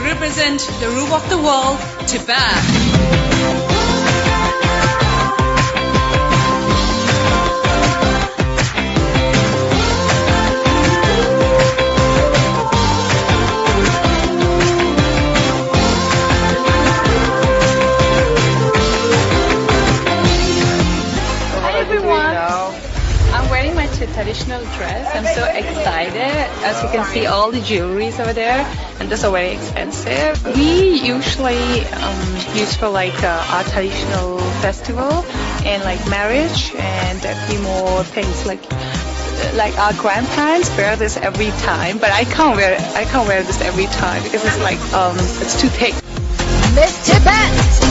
represent the roof of the world, Tibet. I'm wearing my traditional dress. I'm so excited. As you can see, all the jewelries over there, and those are very expensive. We usually use for like our traditional festival and like marriage and a few more things like our grandparents wear this every time, but I can't wear this every time because it's like it's too thick. Miss Tibet.